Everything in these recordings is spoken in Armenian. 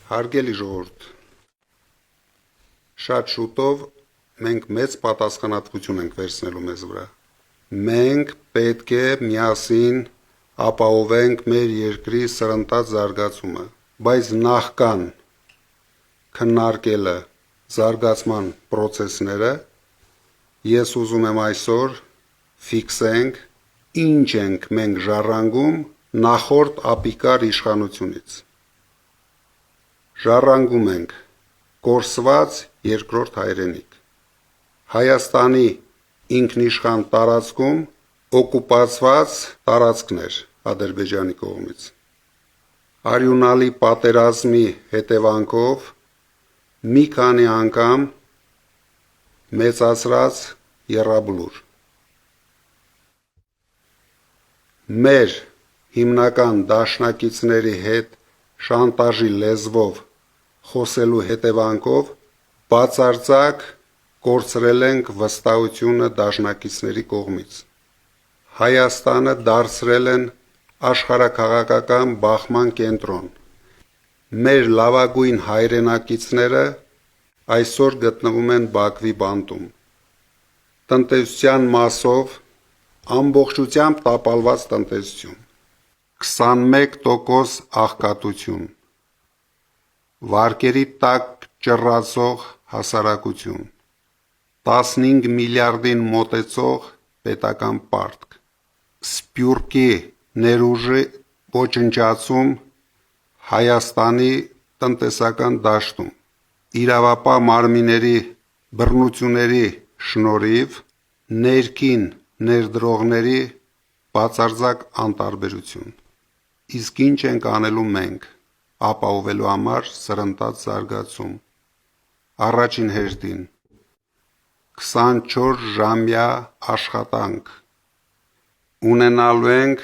Հարգելի ժողովուրդ, շատ շուտով մենք մեծ պատասխանատվություն ենք վերցնելու մեզ վրա։ Մենք պետք է միասին ապահովենք մեր երկրի սրընթաց զարգացումը, բայց նախքան քննարկելը զարգացման պրոցեսները, ես ուզում եմ այսօր ֆիքսենք ինչ ենք մենք ժառանգում նախորդ ապիկար իշխանությունից։ Ժառանգում ենք կորսված երկրորդ հայրենիք, Հայաստանի ինքնիշխան տարածքում օկուպացված տարածքներ Ադրբեջանի կողմից, արյունալի պատերազմի հետևանքով մի քանի անգամ մեծացրած եռաբլուր, մեր հիմնական դաշնակիցների հետ շանտաժի լեզվով խոսելու հետևանքով բացարձակ կորցրել ենք վստահությունը դաշնակիցների կողմից։ Հայաստանը դարձրել են աշխարհաքաղաքական բախման կենտրոն։ Մեր լավագույն հայրենակիցները այսօր գտնվում են Բաքվի բանտում։ Տնտեսության մասով ամբողջությամբ տապալված տնտեսություն, 21% աղքատություն, վարկերի տակ ճռռացող հասարակություն, 15 միլիարդին մոտեցող պետական պարտք, սփյուռքի ներուժի ոչնչացում Հայաստանի տնտեսական դաշտում, իրավապահ մարմինների բռնությունների շնորհիվ ներքին ներդրողների բացարձակ անտարբերություն։ Իսկ ինչ ենք անելու մենք ապահովելու համար սրընթաց զարգացում։ Առաջին հերթին 24-ժամյա աշխատանք ունենալու ենք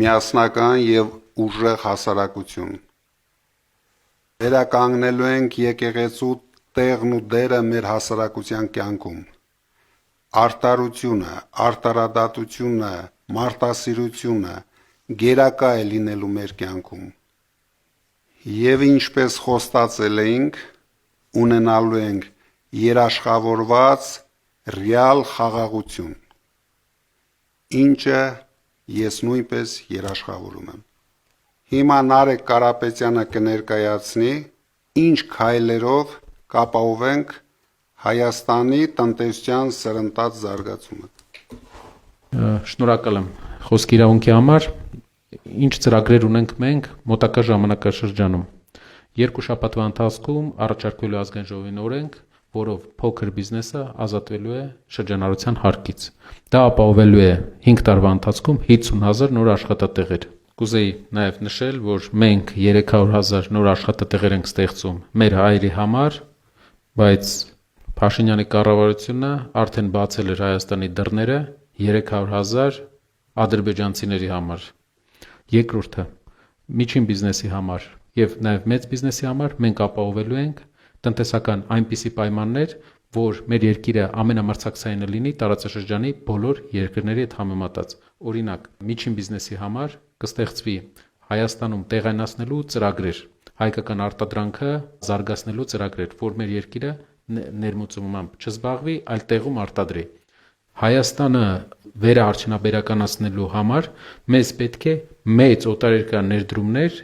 միասնական եւ ուժեղ հասարակություն։ Վերականգնելու ենք եկեղեցու տեղն ու դերը մեր հասարակության կյանքում։ Արդարությունը, արդարադատությունը, մարդասիրությունը գերակա է լինելու մեր կյանքում։ Եվ ինչպես խոստացել էինք, ունենալու ենք երաշխավորված ռեալ խաղաղություն, ինչը ես նույնպես երաշխավորում եմ։ Հիմա Նարեկ Կարապետյանը կներկայացնի, ինչ քայլերով կապահովենք Հայաստանի տնտեսության սրընթաց զարգացումը։ Շնորհակալ եմ խոսքի իրավունքի համար։ Ինչ ծրագրեր ունենք մենք մոտակա ժամանակաշրջանում։ 2 շաբաթվա ընթացքում առաջարկվելու ազգային ժողովին օրենք, որով փոքր բիզնեսը ազատվելու է շրջանառության հարկից։ Դա ապահովելու է 5 տարվա ընթացքում 50,000 նոր աշխատատեղեր։ Կուզեի նաև նշել, որ մենք 300,000 նոր աշխատատեղեր ենք ստեղծում մեր հայրի համար, բայց Փաշինյանի կառավարությունը արդեն բացել էր Հայաստանի դռները 300,000 ադրբեջանցիների համար։ Երկրորդը, միջին բիզնեսի համար եւ նաեւ մեծ բիզնեսի համար մենք ապահովելու ենք տնտեսական այնպիսի պայմաններ, որ մեր երկիրը ամենամրցակցայինը լինի տարածաշրջանի բոլոր երկրների հետ համեմատած։ Օրինակ, միջին բիզնեսի համար կստեղծվի Հայաստանում տեղայնացնելու ծրագրեր, հայկական արտադրանքը զարգացնելու ծրագրեր, որ մեր երկիրը ներմուծումամբ չզբաղվի, այլ տեղում արտադրի։ Հայաստանը վերաարդյունաբերականացնելու համար մեզ պետք է մեծ օտարերկրյա ներդրումներ,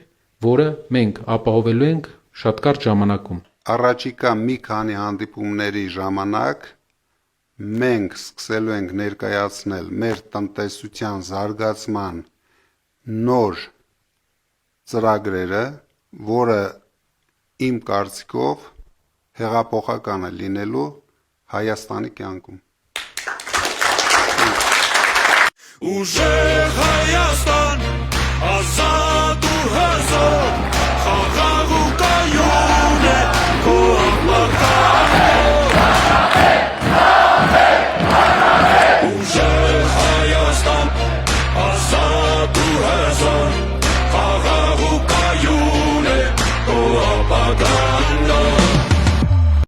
որը մենք ապահովելու ենք շատ կարճ ժամանակում։ Առաջիկա մի քանի հանդիպումների ժամանակ մենք սկսելու ենք ներկայացնել մեր տնտեսության զարգացման նոր ծրագրերը, որը իմ կարծիքով հեղափոխական է լինելու Հայաստանի կյանքում։ Ուժեղ Հայաստան, ազատ ու հզոր, խաղաղ ու կայուն է քո ապագան։